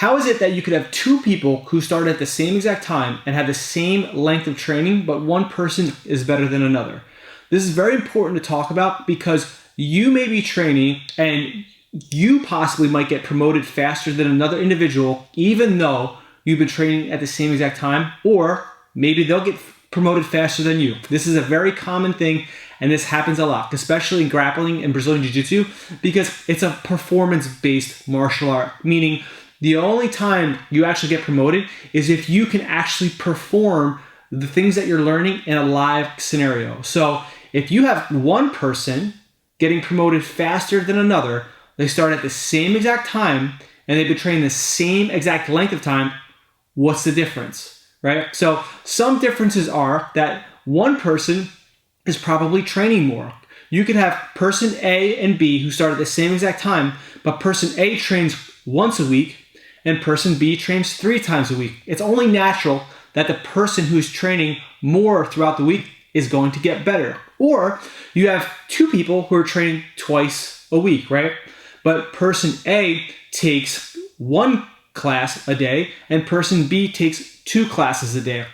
How is it that you could have two people who start at the same exact time and have the same length of training, but one person is better than another? This is very important to talk about because you may be training and you possibly might get promoted faster than another individual, even though you've been training at the same exact time, or maybe they'll get promoted faster than you. This is a very common thing, and this happens a lot, especially in grappling and Brazilian Jiu-Jitsu, because it's a performance-based martial art, meaning the only time you actually get promoted is if you can actually perform the things that you're learning in a live scenario. So if you have one person getting promoted faster than another, they start at the same exact time, and they've been training the same exact length of time, what's the difference, right? So some differences are that one person is probably training more. You could have person A and B who start at the same exact time, but person A trains once a week and person B trains 3 times a week. It's only natural that the person who's training more throughout the week is going to get better. Or you have two people who are training twice a week, right? But person A takes 1 class a day and person B takes 2 classes a day.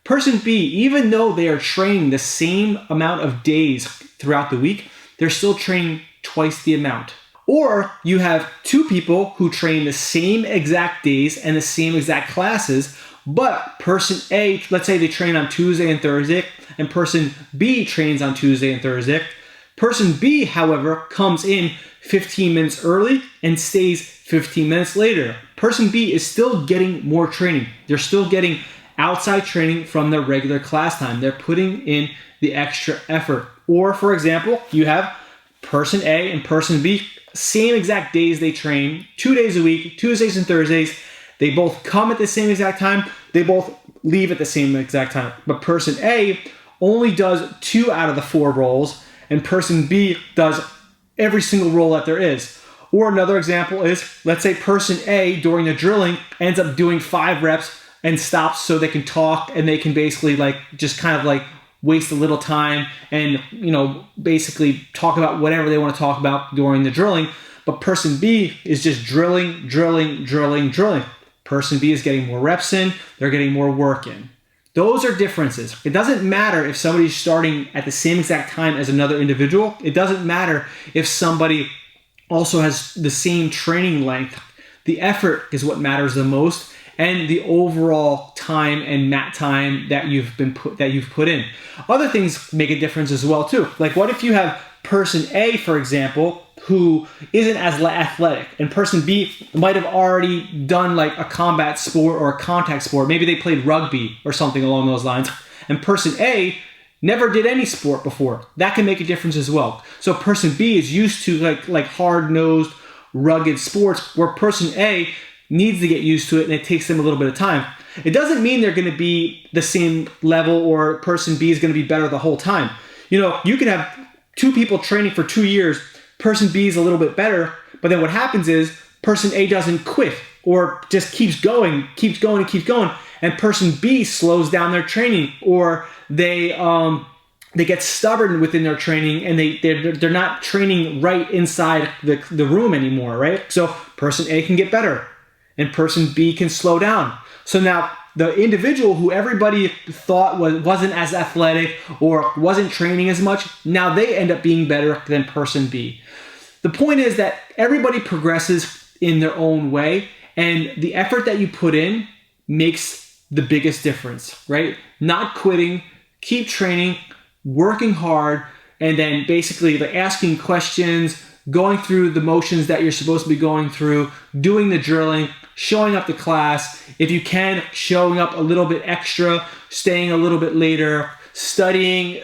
Person B, even though they are training the same amount of days throughout the week, they're still training twice the amount. Or you have two people who train the same exact days and the same exact classes, but person A, let's say they train on Tuesday and Thursday, and person B trains on Tuesday and Thursday. Person B, however, comes in 15 minutes early and stays 15 minutes later. Person B is still getting more training. They're still getting outside training from their regular class time. They're putting in the extra effort. Or, for example, you have person A and person B, same exact days they train, 2 days a week, Tuesdays and Thursdays. They both come at the same exact time. They both leave at the same exact time. But person A only does 2 out of the 4 rolls, and person B does every single roll that there is. Or another example is, let's say person A during the drilling ends up doing 5 reps and stops so they can talk and they can basically just kind of waste a little time and, basically talk about whatever they want to talk about during the drilling. But person B is just drilling. Person B is getting more reps in, they're getting more work in. Those are differences. It doesn't matter if somebody's starting at the same exact time as another individual. It doesn't matter if somebody also has the same training length. The effort is what matters the most, and the overall time and mat time that you've put in. Other things make a difference as well too. Like what if you have person A, for example, who isn't as athletic, and person B might have already done like a combat sport or a contact sport. Maybe they played rugby or something along those lines. And person A never did any sport before. That can make a difference as well. So person B is used to like hard-nosed, rugged sports, where person A needs to get used to it, and it takes them a little bit of time. It doesn't mean they're going to be the same level or person B is going to be better the whole time. You can have two people training for 2 years. Person B is a little bit better, but then what happens is person A doesn't quit or just keeps going, and person B slows down their training, or they get stubborn within their training, and they're not training right inside the room anymore, right? So person A can get better, and person B can slow down. So now the individual who everybody thought wasn't as athletic or wasn't training as much, now they end up being better than person B. The point is that everybody progresses in their own way, and the effort that you put in makes the biggest difference, right? Not quitting, keep training, working hard, and then basically asking questions, going through the motions that you're supposed to be going through, doing the drilling, showing up to class. If you can, showing up a little bit extra, staying a little bit later, studying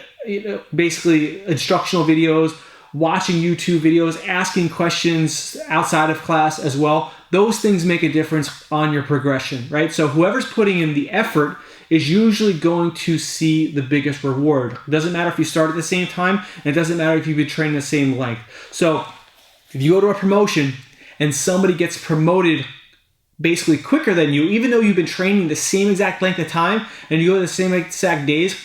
basically instructional videos, watching YouTube videos, asking questions outside of class as well. Those things make a difference on your progression, right? So whoever's putting in the effort is usually going to see the biggest reward. It doesn't matter if you start at the same time, and it doesn't matter if you've been training the same length. So if you go to a promotion and somebody gets promoted basically quicker than you, even though you've been training the same exact length of time and you go to the same exact days,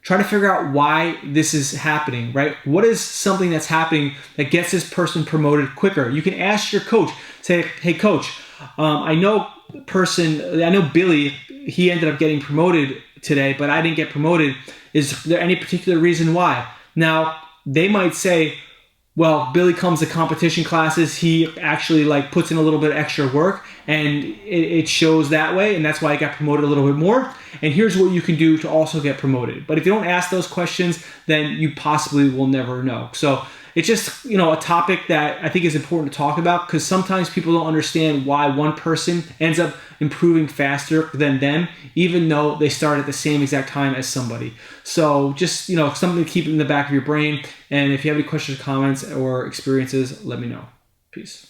try to figure out why this is happening, right? What is something that's happening that gets this person promoted quicker? You can ask your coach, say, hey coach, I know Billy, he ended up getting promoted today, but I didn't get promoted. Is there any particular reason why? Now, they might say, well, Billy comes to competition classes, he actually like puts in a little bit of extra work, and it shows that way, and that's why I got promoted a little bit more. And here's what you can do to also get promoted. But if you don't ask those questions, then you possibly will never know. So it's just, a topic that I think is important to talk about, because sometimes people don't understand why one person ends up improving faster than them, even though they start at the same exact time as somebody. So just, something to keep in the back of your brain. And if you have any questions, comments, or experiences, let me know. Peace.